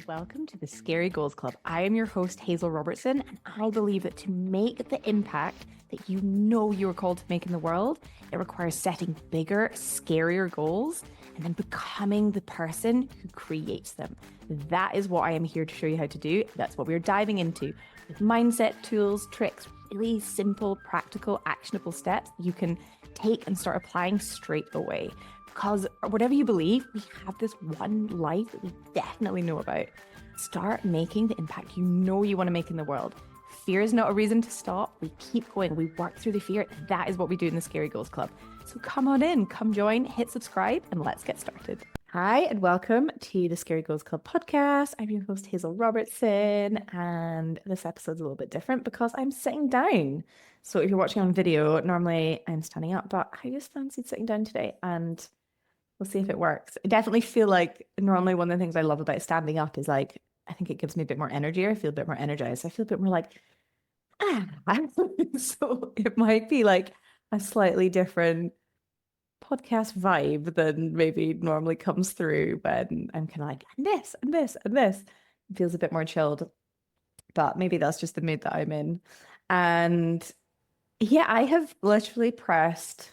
and welcome to the Scary Goals Club. I am your host, Hazel Robertson, and I believe that to make the impact that you know you are called to make in the world, it requires setting bigger, scarier goals and then becoming the person who creates them. That is what I am here to show you how to do. That's what we're diving into with mindset, tools, tricks, really simple, practical, actionable steps you can take and start applying straight away. Because whatever you believe, we have this one life that we definitely know about. Start making the impact you know you want to make in the world. Fear is not a reason to stop. We keep going. We work through the fear. That is what we do in the Scary Goals Club. So come on in, come join, hit subscribe, and let's get started. Hi, and welcome to the Scary Goals Club podcast. I'm your host, Hazel Robertson, and this episode's a little bit different because I'm sitting down. So if you're watching on video, normally I'm standing up, but I just fancied sitting down today, and we'll see if it works. I definitely feel like normally one of the things I love about standing up is like, I think it gives me a bit more energy. I feel a bit more energized. I feel a bit more like, ah. So it might be like a slightly different podcast vibe than maybe normally comes through when I'm kind of like, and this, and this, and this. It feels a bit more chilled, but maybe that's just the mood that I'm in. And yeah, I have literally pressed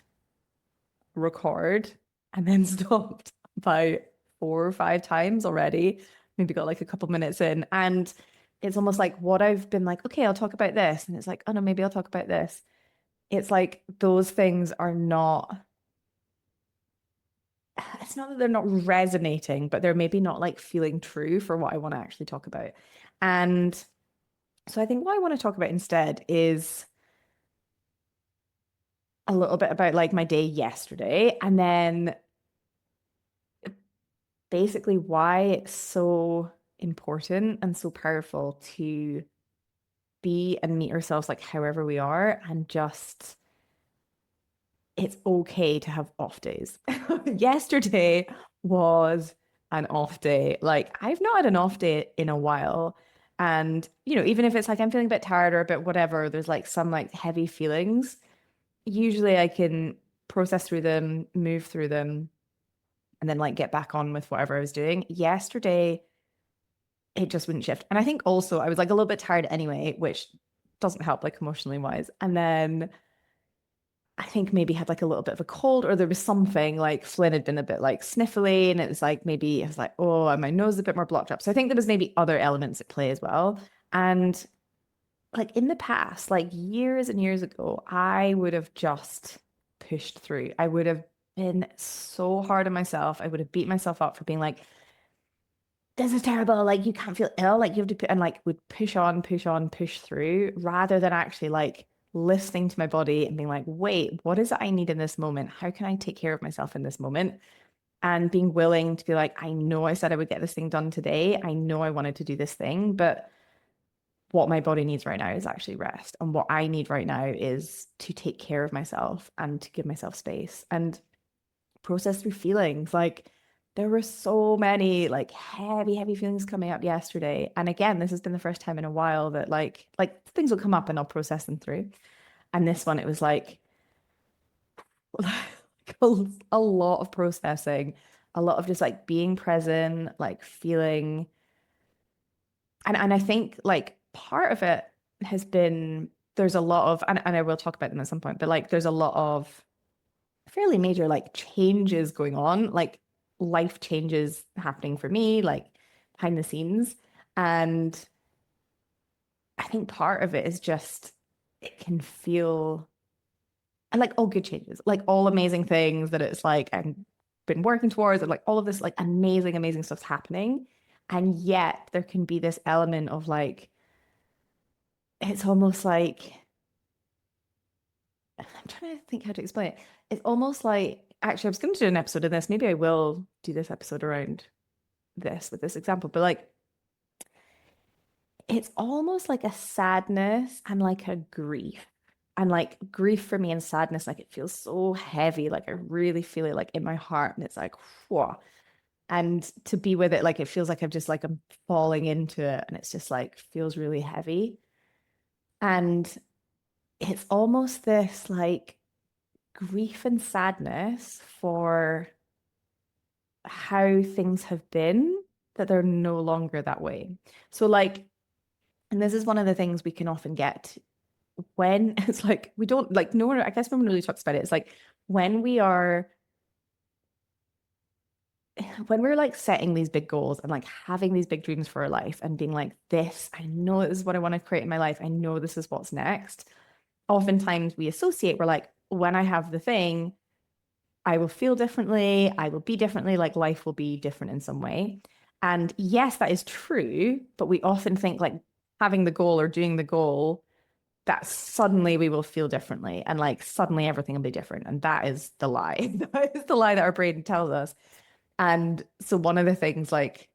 record and then stopped by 4 or 5 times already. Maybe got like a couple minutes in. And it's almost like what I've been like, okay, I'll talk about this. And it's like, oh no, maybe I'll talk about this. It's like those things are not, it's not that they're not resonating, but they're maybe not like feeling true for what I want to actually talk about. And so I think what I want to talk about instead is a little bit about like my day yesterday and then basically why it's so important and so powerful to be and meet ourselves like however we are, and just it's okay to have off days. Yesterday was an off day. Like I've not had an off day in a while. And, even if it's like I'm feeling a bit tired or a bit whatever, there's like some like heavy feelings. Usually I can process through them, move through them, and then like get back on with whatever I was doing. Yesterday, it just wouldn't shift. And I think also I was like a little bit tired anyway, which doesn't help like emotionally wise. And then I think maybe had like a little bit of a cold, or there was something like Flynn had been a bit like sniffly, and it was like maybe it was like, oh, my nose is a bit more blocked up. So I think there was maybe other elements at play as well. And like in the past, like years and years ago, I would have just pushed through. I would have been so hard on myself. I would have beat myself up for being like, this is terrible. Like you can't feel ill. Like you have to put, and like would push on, push on, push through rather than actually like listening to my body and being like, wait, what is it I need in this moment? How can I take care of myself in this moment? And being willing to be like, I know I said I would get this thing done today. I know I wanted to do this thing, but what my body needs right now is actually rest. And what I need right now is to take care of myself and to give myself space and process through feelings. Like there were so many like heavy, heavy feelings coming up yesterday. And again, this has been the first time in a while that like things will come up and I'll process them through. And this one, it was like a lot of processing, a lot of just like being present, like feeling. And I think like part of it has been there's a lot of, and I will talk about them at some point, but like there's a lot of fairly major like changes going on, like life changes happening for me, like behind the scenes. And I think part of it is just it can feel and like all good changes, like all amazing things that it's like I've been working towards, and like all of this like amazing, amazing stuff's happening. And yet there can be this element of like, it's almost like I'm trying to think how to explain it. It's almost like actually I was going to do an episode of this. Maybe I will do this episode around this with this example, but like it's almost like a sadness and like a grief. And like grief for me and sadness, like it feels so heavy. Like I really feel it like in my heart. And it's like, whoa. And to be with it, like it feels like I'm falling into it. And it's just like feels really heavy. And it's almost this like grief and sadness for how things have been that they're no longer that way. So like, and this is one of the things we can often get when it's like we don't like no one, I guess no one really talks about it. It's like when we are when we're like setting these big goals and like having these big dreams for our life and being like, this, I know this is what I want to create in my life. I know this is what's next. Oftentimes we associate, we're like, when I have the thing, I will feel differently. I will be differently. Like life will be different in some way. And yes, that is true. But we often think like having the goal or doing the goal, that suddenly we will feel differently and like suddenly everything will be different. And that is the lie. That is the lie that our brain tells us. And so one of the things like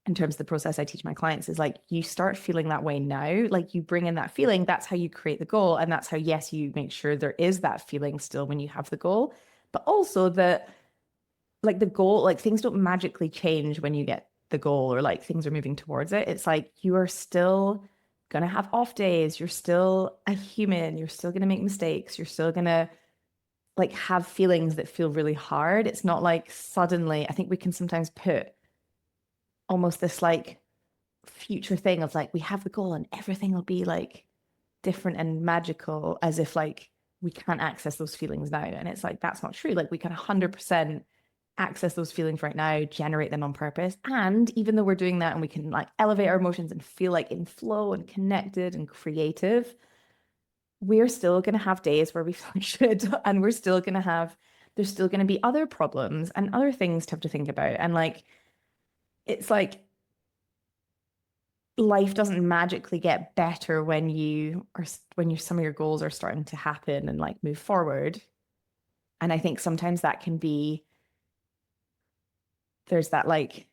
in terms of the process I teach my clients is like you start feeling that way now, like you bring in that feeling, that's how you create the goal. And that's how, yes, you make sure there is that feeling still when you have the goal, but also that like the goal, like things don't magically change when you get the goal or like things are moving towards it. It's like you are still going to have off days. You're still a human. You're still going to make mistakes. You're still going to like have feelings that feel really hard. It's not like suddenly, I think we can sometimes put almost this like future thing of like we have the goal and everything will be like different and magical as if like we can't access those feelings now. And it's like that's not true. Like we can 100% access those feelings right now, generate them on purpose. And even though we're doing that and we can like elevate our emotions and feel like in flow and connected and creative, we're still going to have days where we feel like shit. And we're still going to have, there's still going to be other problems and other things to have to think about. And like, it's like life doesn't magically get better when you are, when you, some of your goals are starting to happen and like move forward. And I think sometimes that can be, there's that like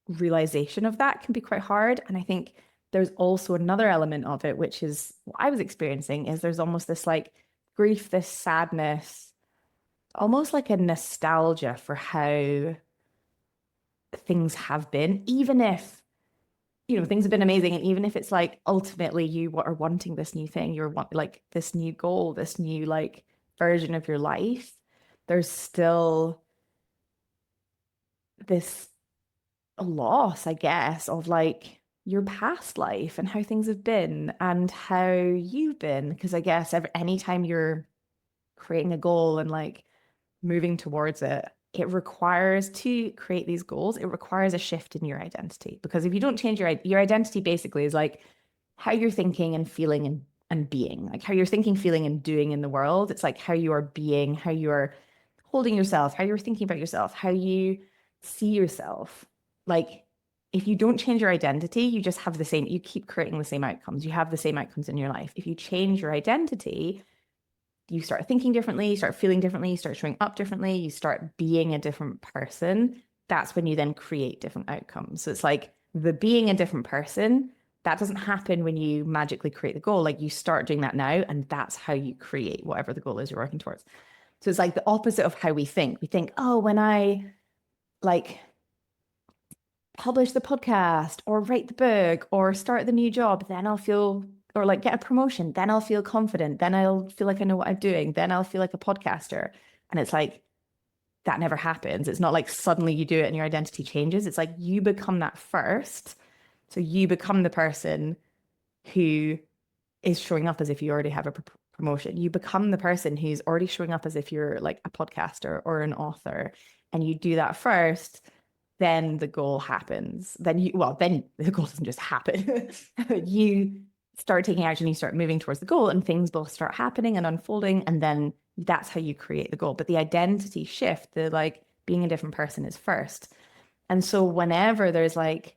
realization of that can be quite hard. And I think there's also another element of it, which is what I was experiencing, is there's almost this like grief, this sadness, almost like a nostalgia for how things have been, even if, you know, things have been amazing. And even if it's like ultimately you are wanting this new thing, you're want like this new goal, this new like version of your life, there's still this loss, I guess, of like your past life and how things have been and how you've been. Because I guess anytime you're creating a goal and like moving towards it, it requires to create these goals. It requires a shift in your identity because if you don't change your identity, basically is like how you're thinking and feeling and being, like how you're thinking, feeling, and doing in the world. It's like how you are being, how you are holding yourself, how you're thinking about yourself, how you see yourself. Like if you don't change your identity, you just have the same, you keep creating the same outcomes. You have the same outcomes in your life. If you change your identity, you start thinking differently, you start feeling differently, you start showing up differently, you start being a different person. That's when you then create different outcomes. So it's like the being a different person, that doesn't happen when you magically create the goal. Like you start doing that now, and that's how you create whatever the goal is you're working towards. So it's like the opposite of how we think. We think, oh, when I like publish the podcast or write the book or start the new job, then I'll feel, or like get a promotion, then I'll feel confident, then I'll feel like I know what I'm doing, then I'll feel like a podcaster. And it's like, that never happens. It's not like suddenly you do it and your identity changes. It's like you become that first. So you become the person who is showing up as if you already have a promotion. You become the person who's already showing up as if you're like a podcaster or an author. And you do that first, then the goal happens. Then you, well, then the goal doesn't just happen. You start taking action, you start moving towards the goal, and things will start happening and unfolding. And then that's how you create the goal. But the identity shift, the like being a different person is first. And so whenever there's like,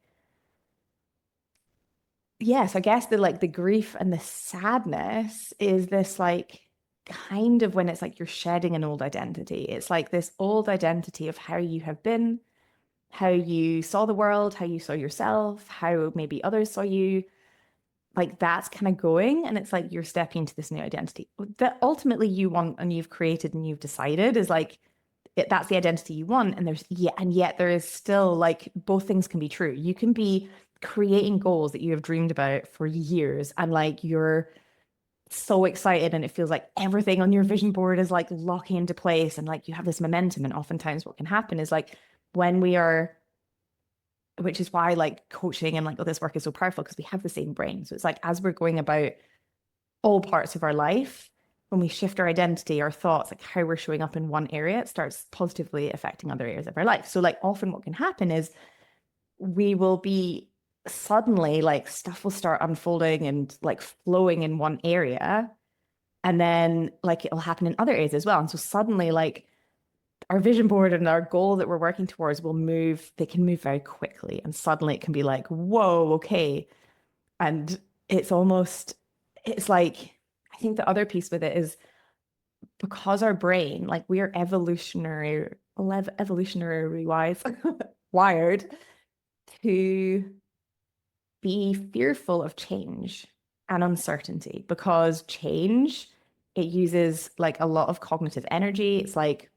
yes, I guess the like the grief and the sadness is this like kind of when it's like you're shedding an old identity. It's like this old identity of how you have been, how you saw the world, how you saw yourself, how maybe others saw you. Like that's kind of going. And it's like you're stepping into this new identity that ultimately you want and you've created and you've decided is like that's the identity you want. And there's yeah, and yet there is still like both things can be true. You can be creating goals that you have dreamed about for years and like you're so excited and it feels like everything on your vision board is like locking into place and like you have this momentum. And oftentimes what can happen is like when we are which is why like coaching and like all this work is so powerful because we have the same brain. So it's like as we're going about all parts of our life, when we shift our identity, our thoughts, like how we're showing up in one area, it starts positively affecting other areas of our life. So like often what can happen is we will be suddenly like stuff will start unfolding and like flowing in one area. And then like it'll happen in other areas as well. And so suddenly like our vision board and our goal that we're working towards will move, they can move very quickly. And suddenly it can be like, whoa, okay. And it's almost, it's like, I think the other piece with it is because our brain, like we are evolutionary wise wired to be fearful of change and uncertainty because change, it uses like a lot of cognitive energy. It's like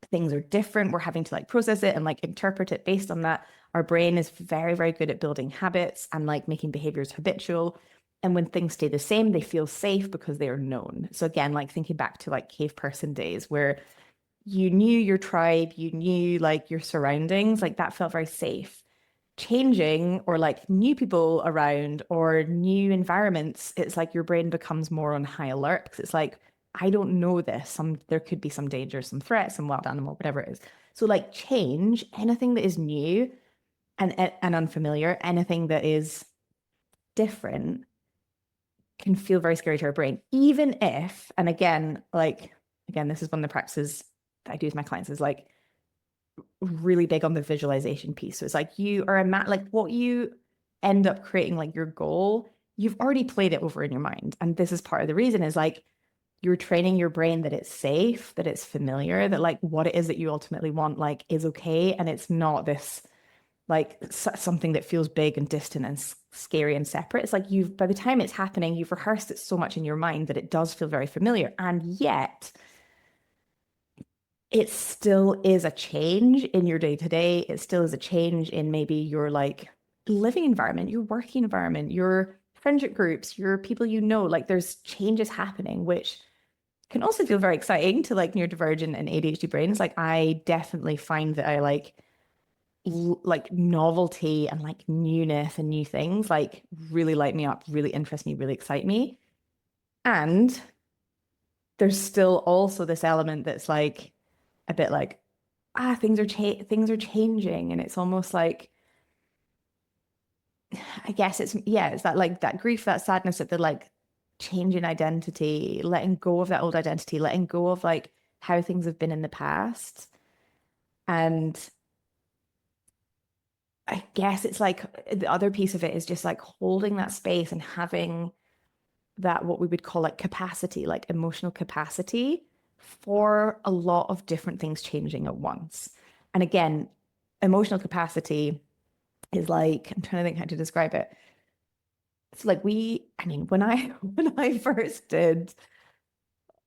things are different. We're having to like process it and like interpret it based on that. Our brain is very, very good at building habits and like making behaviors habitual. And when things stay the same, they feel safe because they are known. So again, like thinking back to like cave person days where you knew your tribe, you knew like your surroundings, like that felt very safe. Changing or like new people around or new environments, it's like your brain becomes more on high alert because it's like, I don't know this. There could be some danger, some threat, some wild animal, whatever it is. So like change, anything that is new and unfamiliar, anything that is different can feel very scary to our brain. Even if, and again, this is one of the practices that I do with my clients is like really big on the visualization piece. So it's like you are like what you end up creating, like your goal, you've already played it over in your mind. And this is part of the reason is like you're training your brain that it's safe, that it's familiar, that like what it is that you ultimately want, like is okay. And it's not this like something that feels big and distant and scary and separate. It's like by the time it's happening, you've rehearsed it so much in your mind that it does feel very familiar. And yet, it still is a change in your day to day. It still is a change in maybe your like living environment, your working environment, your friendship groups, your people you know. Like there's changes happening, which can also feel very exciting to like neurodivergent and ADHD brains. Like I definitely find that I like novelty and like newness and new things like really light me up, really interest me, really excite me. And there's still also this element that's like a bit like things are changing and it's almost like I guess it's that like that grief, that sadness at the like change in identity, letting go of that old identity, letting go of like how things have been in the past. And I guess it's like the other piece of it is just like holding that space and having that what we would call like capacity, like emotional capacity for a lot of different things changing at once. And again, emotional capacity is like, I'm trying to think how to describe it. It's like I mean, when I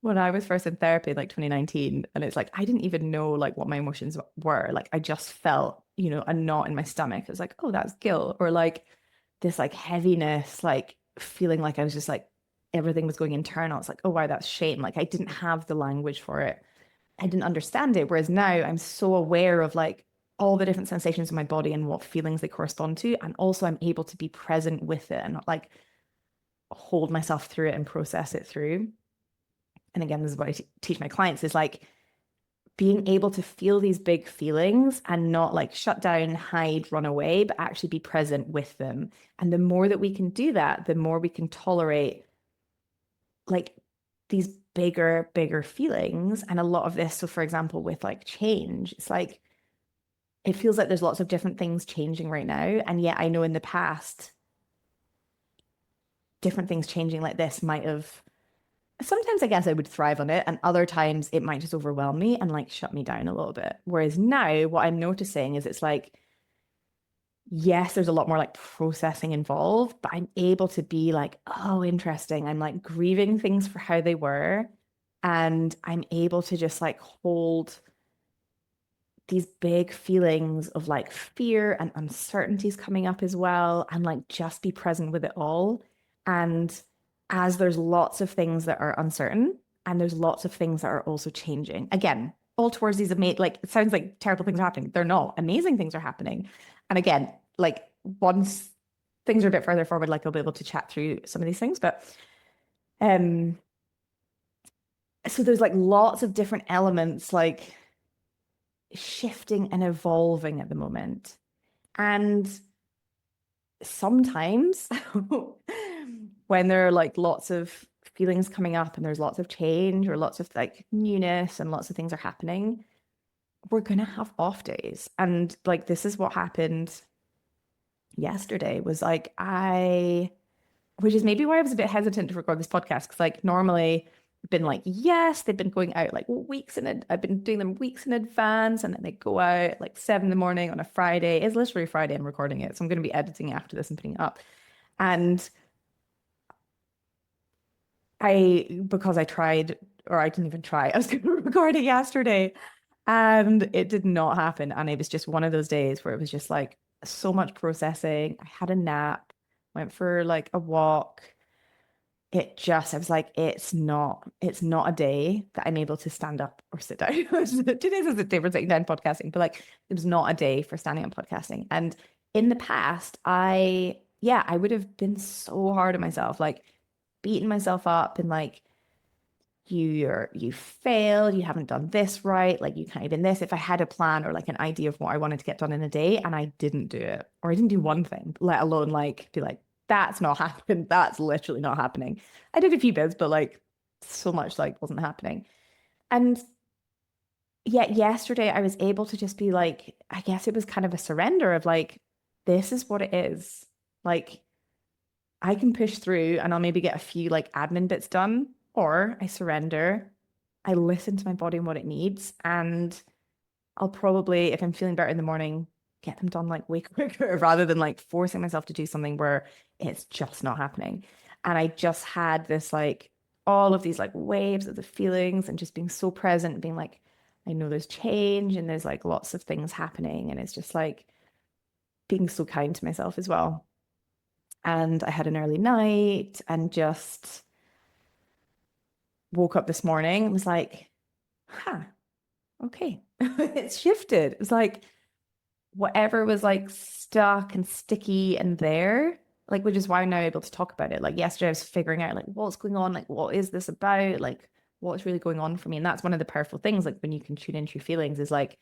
was first in therapy, like 2019, and it's like I didn't even know like what my emotions were. Like I just felt, a knot in my stomach. It was like, oh, that's guilt, or like this like heaviness, like feeling like I was just like everything was going internal. It's like, oh wow, that's shame. Like I didn't have the language for it. I didn't understand it. Whereas now I'm so aware of like all the different sensations in my body and what feelings they correspond to. And also I'm able to be present with it and not like hold myself through it and process it through. And again, this is what I teach my clients is like being able to feel these big feelings and not like shut down, hide, run away, but actually be present with them. And the more that we can do that, the more we can tolerate like these bigger feelings. And a lot of this, so for example, with like change, it's like it feels like there's lots of different things changing right now. And yet I know in the past, different things changing like this might have sometimes I guess I would thrive on it, and other times it might just overwhelm me and like shut me down a little bit. Whereas now, what I'm noticing is it's like, yes, there's a lot more like processing involved, but I'm able to be like, oh, interesting. I'm like grieving things for how they were. And I'm able to just like hold these big feelings of like fear and uncertainties coming up as well, and like just be present with it all. And as there's lots of things that are uncertain and there's lots of things that are also changing. Again, all towards these amazing, like, it sounds like terrible things are happening. They're not. Amazing things are happening. And again, like, once things are a bit further forward, like, I'll be able to chat through some of these things. But um, so there's like lots of different elements, like shifting and evolving at the moment. And sometimes when there are like lots of feelings coming up and there's lots of change or lots of like newness and lots of things are happening, we're gonna have off days. And like this is what happened yesterday was like which is maybe why I was a bit hesitant to record this podcast because like normally I've been like, yes, they've been going out like weeks I've been doing them weeks in advance and then they go out at like 7 in the morning on a Friday. It's literally Friday I'm recording it. So I'm going to be editing after this and putting it up. And because I tried, or I didn't even try, I was going to record it yesterday and it did not happen. And it was just one of those days where it was just like so much processing. I had a nap, went for like a walk. I was like, it's not a day that I'm able to stand up or sit down. 2 days is a day for sitting down podcasting, but like it was not a day for standing up podcasting. And in the past, I would have been so hard on myself, like beating myself up and like you failed, you haven't done this right, like you can't even this. If I had a plan or like an idea of what I wanted to get done in a day and I didn't do it, or I didn't do one thing, let alone like be like, that's not happening. That's literally not happening. I did a few bits, but like so much like wasn't happening. And yet yesterday I was able to just be like, I guess it was kind of a surrender of like, this is what it is. Like I can push through and I'll maybe get a few like admin bits done, or I surrender. I listen to my body and what it needs. And I'll probably, if I'm feeling better in the morning, get them done like way quicker rather than like forcing myself to do something where it's just not happening. And I just had this like all of these like waves of the feelings and just being so present and being like, I know there's change and there's like lots of things happening. And it's just like being so kind to myself as well. And I had an early night and just woke up this morning and was like, huh, okay. It's shifted. It was like whatever was like stuck and sticky and there, like, which is why I'm now able to talk about it. Like yesterday, I was figuring out like what's going on, like what is this about, like what's really going on for me. And that's one of the powerful things, like when you can tune into your feelings, is like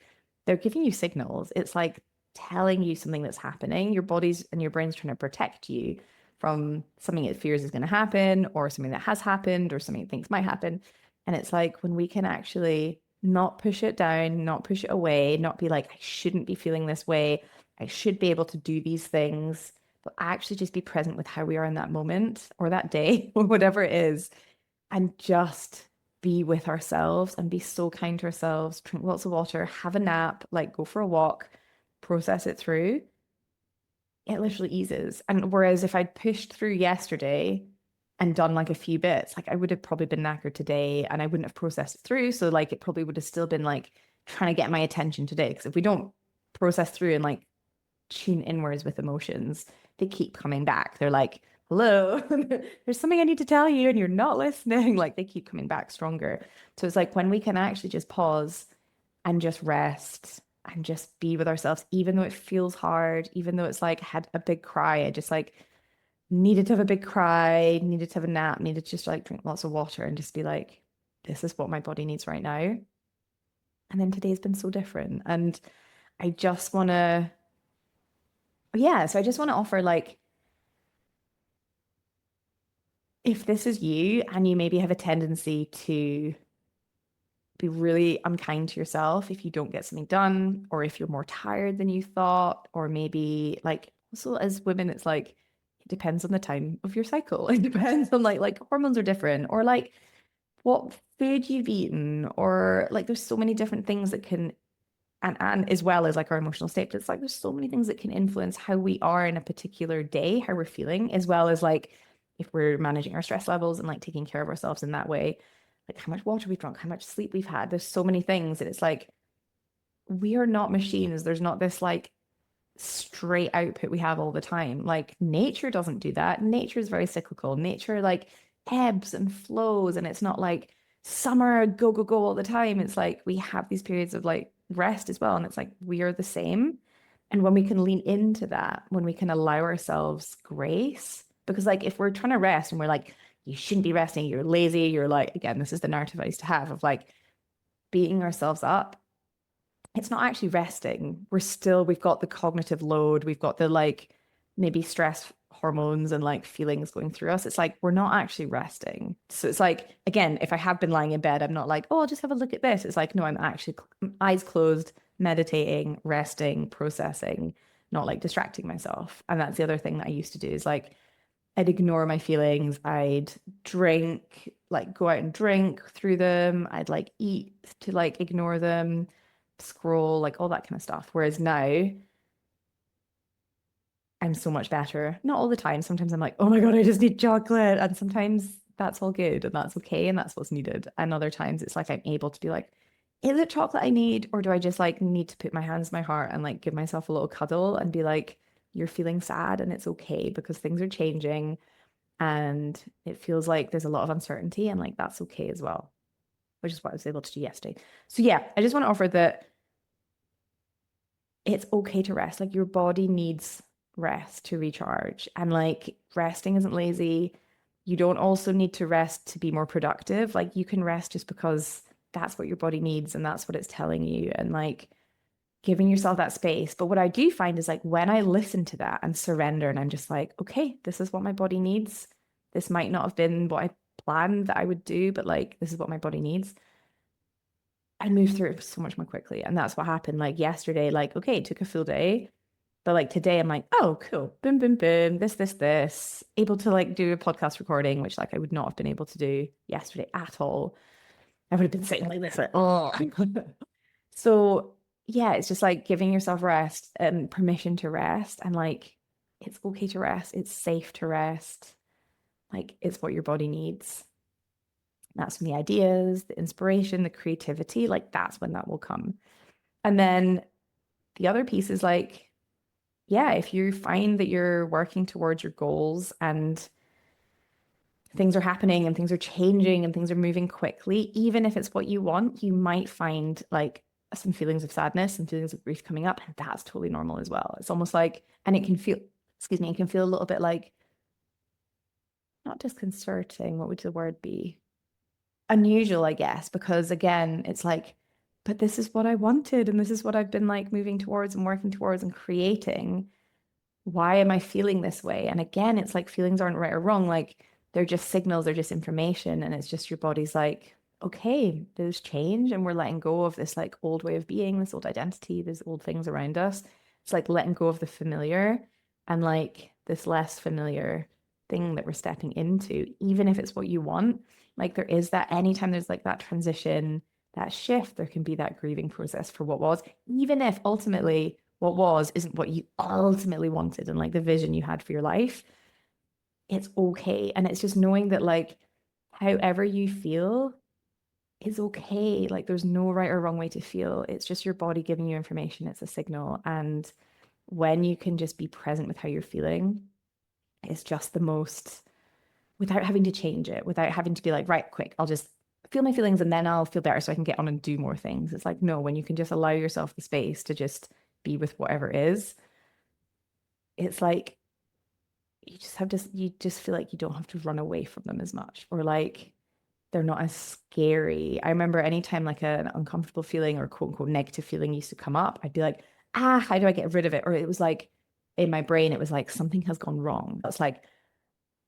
they're giving you signals. It's like telling you something that's happening. Your body's and your brain's trying to protect you from something it fears is going to happen, or something that has happened, or something it thinks might happen. And it's like when we can actually not push it down, not push it away, not be like, I shouldn't be feeling this way. I should be able to do these things, but actually just be present with how we are in that moment or that day or whatever it is, and just be with ourselves and be so kind to ourselves, drink lots of water, have a nap, like go for a walk, process it through. It literally eases. And whereas if I'd pushed through yesterday and done like a few bits, like I would have probably been knackered today and I wouldn't have processed it through. So like it probably would have still been like trying to get my attention today. Because if we don't process through and like tune inwards with emotions, they keep coming back. They're like, hello, there's something I need to tell you and you're not listening. Like they keep coming back stronger. So it's like when we can actually just pause and just rest and just be with ourselves, even though it feels hard, even though it's like I had a big cry, I just like needed to have a big cry, needed to have a nap, needed to just like drink lots of water and just be like, this is what my body needs right now. And then today's been so different. And I just want to, yeah, so I just want to offer like, if this is you and you maybe have a tendency to be really unkind to yourself if you don't get something done, or if you're more tired than you thought, or maybe like also as women, it's like it depends on the time of your cycle. It depends on like hormones are different, or like what food you've eaten, or like there's so many different things that can and as well as like our emotional state. But it's like there's so many things that can influence how we are in a particular day, how we're feeling, as well as like if we're managing our stress levels and like taking care of ourselves in that way, like how much water we've drunk, how much sleep we've had. There's so many things that it's like we are not machines. There's not this like straight output we have all the time. Like nature doesn't do that. Nature is very cyclical. Nature like ebbs and flows, and it's not like summer, go, go, go all the time. It's like we have these periods of like rest as well. And it's like we are the same. And when we can lean into that, when we can allow ourselves grace, because like if we're trying to rest and we're like, you shouldn't be resting, you're lazy, you're like, again, this is the narrative I used to have of like beating ourselves up. It's not actually resting. We've got the cognitive load, we've got the like maybe stress hormones and like feelings going through us. It's like we're not actually resting. So it's like, again, if I have been lying in bed, I'm not like, oh, I'll just have a look at this. It's like, no, I'm actually eyes closed, meditating, resting, processing, not like distracting myself. And that's the other thing that I used to do is like, I'd ignore my feelings. I'd drink, like go out and drink through them. I'd like eat to like ignore them, scroll, like all that kind of stuff. Whereas now I'm so much better. Not all the time. Sometimes I'm like, oh my God, I just need chocolate. And sometimes that's all good and that's okay and that's what's needed. And other times it's like I'm able to be like, is it chocolate I need? Or do I just like need to put my hands in my heart and like give myself a little cuddle and be like, you're feeling sad and it's okay because things are changing and it feels like there's a lot of uncertainty and like that's okay as well, which is what I was able to do yesterday. So yeah, I just want to offer that it's okay to rest. Like your body needs rest to recharge. And like resting isn't lazy. You don't also need to rest to be more productive. Like you can rest just because that's what your body needs and that's what it's telling you. And like giving yourself that space. But what I do find is like when I listen to that and surrender and I'm just like, okay, this is what my body needs. This might not have been what I planned that I would do, but like this is what my body needs. I move through it so much more quickly. And that's what happened. Like yesterday, like, okay, it took a full day. But like today, I'm like, oh, cool. Boom, boom, boom. This. Able to like do a podcast recording, which like I would not have been able to do yesterday at all. I would have been sitting like this, like, oh. So yeah, it's just like giving yourself rest and permission to rest. And like, it's okay to rest. It's safe to rest. Like, it's what your body needs. That's when the ideas, the inspiration, the creativity, like, that's when that will come. And then the other piece is like, yeah, if you find that you're working towards your goals and things are happening and things are changing and things are moving quickly, even if it's what you want, you might find like some feelings of sadness and feelings of grief coming up. And that's totally normal as well. It's almost like, and it can feel, excuse me, it can feel a little bit like not disconcerting. What would the word be? Unusual, I guess, because again, it's like, but this is what I wanted and this is what I've been like moving towards and working towards and creating. Why am I feeling this way? And again, it's like feelings aren't right or wrong. Like they're just signals, they're just information. And it's just your body's like, okay, there's change and we're letting go of this like old way of being, this old identity, these old things around us. It's like letting go of the familiar and like this less familiar thing that we're stepping into, even if it's what you want. Like there is that anytime there's like that transition, that shift, there can be that grieving process for what was, even if ultimately what was isn't what you ultimately wanted and like the vision you had for your life. It's okay. And it's just knowing that like however you feel is okay. Like there's no right or wrong way to feel. It's just your body giving you information. It's a signal. And when you can just be present with how you're feeling, it's just the most without having to change it, without having to be like, right, quick, I'll just feel my feelings and then I'll feel better so I can get on and do more things. It's like, no, when you can just allow yourself the space to just be with whatever is, it's like you just feel like you don't have to run away from them as much or like they're not as scary. I remember anytime like an uncomfortable feeling or quote unquote negative feeling used to come up, I'd be like, how do I get rid of it? Or it was like in my brain, it was like something has gone wrong. It's like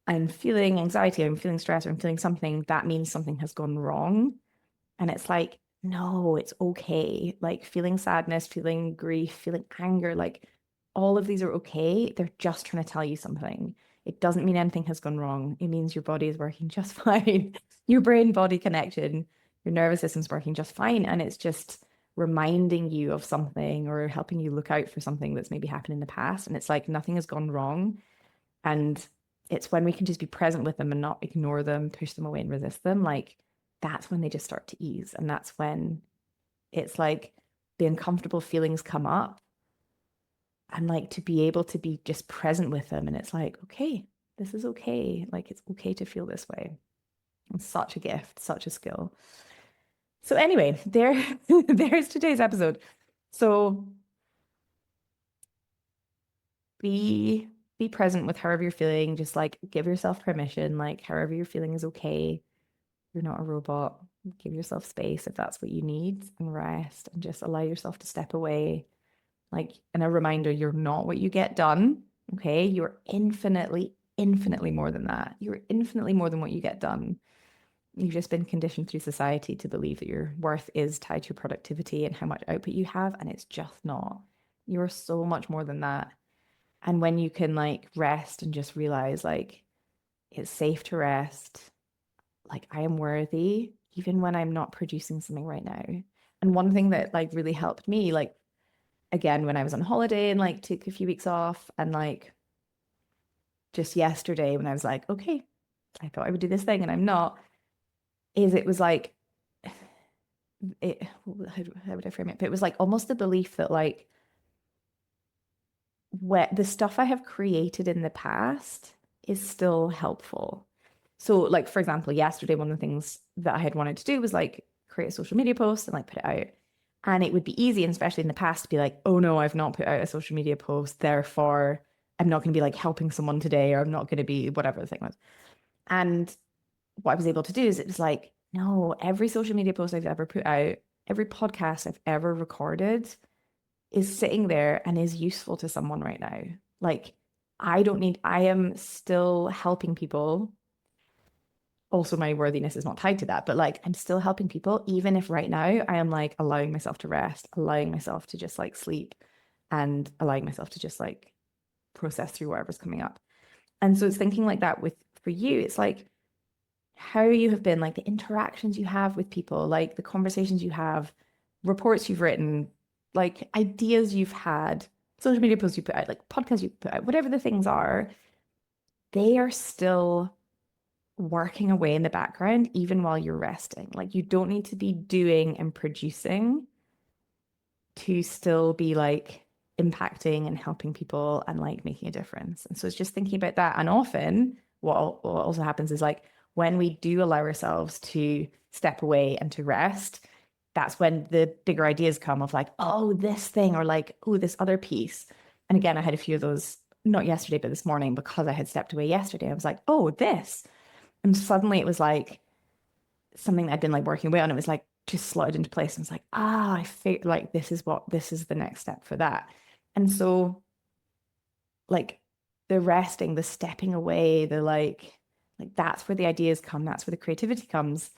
I'm feeling anxiety, I'm feeling stress, or I'm feeling something, that means something has gone wrong. And it's like, no, it's okay. Like feeling sadness, feeling grief, feeling anger, like all of these are okay. They're just trying to tell you something. It doesn't mean anything has gone wrong. It means your body is working just fine. Your brain body connection, your nervous system's working just fine. And it's just reminding you of something or helping you look out for something that's maybe happened in the past. And it's like nothing has gone wrong. And it's when we can just be present with them and not ignore them, push them away and resist them. Like that's when they just start to ease. And that's when it's like the uncomfortable feelings come up and like to be able to be just present with them. And it's like, okay, this is okay. Like it's okay to feel this way. It's such a gift, such a skill. So anyway, there's today's episode. So be present with however you're feeling. Just like give yourself permission, like however you're feeling is okay. You're not a robot. Give yourself space if that's what you need, and rest, and just allow yourself to step away. Like, and a reminder, you're not what you get done. Okay. You're infinitely, infinitely more than that. You're infinitely more than what you get done. You've just been conditioned through society to believe that your worth is tied to your productivity and how much output you have. And it's just not. You're so much more than that. And when you can like rest and just realize like it's safe to rest, like I am worthy, even when I'm not producing something right now. And one thing that like really helped me, like again, when I was on holiday and like took a few weeks off, and like just yesterday when I was like, okay, I thought I would do this thing and I'm not, is it was like, how would I frame it? But it was like almost the belief that like where the stuff I have created in the past is still helpful. So like, for example, yesterday, one of the things that I had wanted to do was like create a social media post and like put it out. And it would be easy, and especially in the past, to be like, oh no, I've not put out a social media post. Therefore, I'm not going to be like helping someone today, or I'm not going to be whatever the thing was. And what I was able to do is it was like, no, every social media post I've ever put out, every podcast I've ever recorded is sitting there and is useful to someone right now. Like, I am still helping people. Also, my worthiness is not tied to that, but like, I'm still helping people, even if right now I am like allowing myself to rest, allowing myself to just like sleep, and allowing myself to just like process through whatever's coming up. And so it's thinking like that with for you, it's like how you have been, like the interactions you have with people, like the conversations you have, reports you've written, like ideas you've had, social media posts you put out, like podcasts you put out, whatever the things are, they are still working away in the background, even while you're resting. Like you don't need to be doing and producing to still be like impacting and helping people and like making a difference. And so it's just thinking about that. And often what also happens is like when we do allow ourselves to step away and to rest, that's when the bigger ideas come of like, oh, this thing, or like, oh, this other piece. And again, I had a few of those, not yesterday, but this morning, because I had stepped away yesterday. I was like, oh, this. And suddenly it was like something that I'd been like working away on. It was like just slotted into place. And it's like, I feel like this is the next step for that. And so like the resting, the stepping away, the like that's where the ideas come. That's where the creativity comes.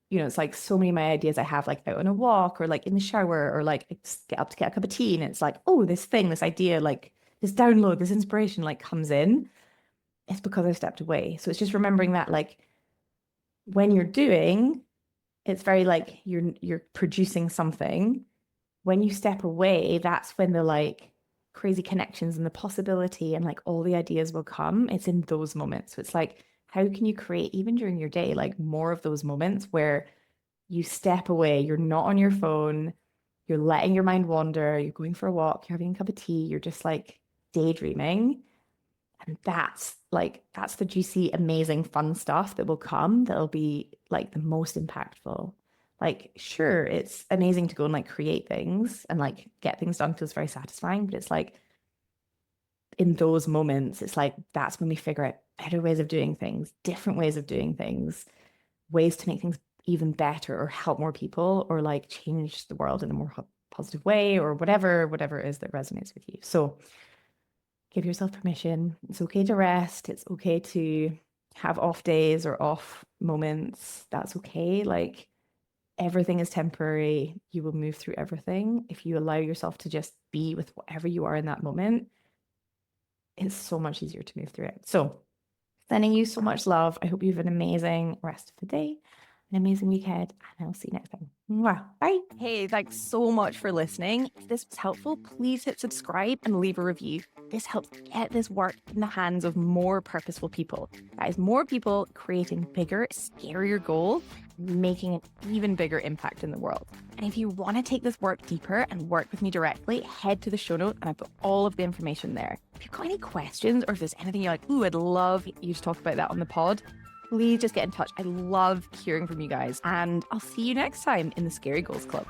You know, it's like so many of my ideas I have like out on a walk, or like in the shower, or like I just get up to get a cup of tea, and it's like, oh, this thing, this idea, like this download, this inspiration like comes in. It's because I stepped away. So it's just remembering that like when you're doing, it's very like you're producing something. When you step away, that's when the like crazy connections and the possibility and like all the ideas will come. It's in those moments. So it's like, how can you create even during your day, like more of those moments where you step away, you're not on your phone, you're letting your mind wander, you're going for a walk, you're having a cup of tea, you're just like daydreaming. And that's the juicy, amazing, fun stuff that will come that'll be like the most impactful. Like, sure, it's amazing to go and like create things and like get things done, feels very satisfying, but it's like in those moments, it's like that's when we figure out better ways of doing things, different ways of doing things, ways to make things even better or help more people or like change the world in a more positive way, or whatever it is that resonates with you. So give yourself permission. It's okay to rest. It's okay to have off days or off moments. That's okay. Like everything is temporary. You will move through everything. If you allow yourself to just be with whatever you are in that moment, it's so much easier to move through it. So sending you so much love. I hope you have an amazing rest of the day, an amazing weekend, and I'll see you next time. Mwah. Bye. Hey, thanks so much for listening. If this was helpful, please hit subscribe and leave a review. This helps get this work in the hands of more purposeful people. That is, more people creating bigger, scarier goals, making an even bigger impact in the world. And if you want to take this work deeper and work with me directly, head to the show notes and I put all of the information there. If you've got any questions, or if there's anything you're like, ooh, I'd love you to talk about that on the pod, please just get in touch. I love hearing from you guys. And I'll see you next time in the Scary Goals Club.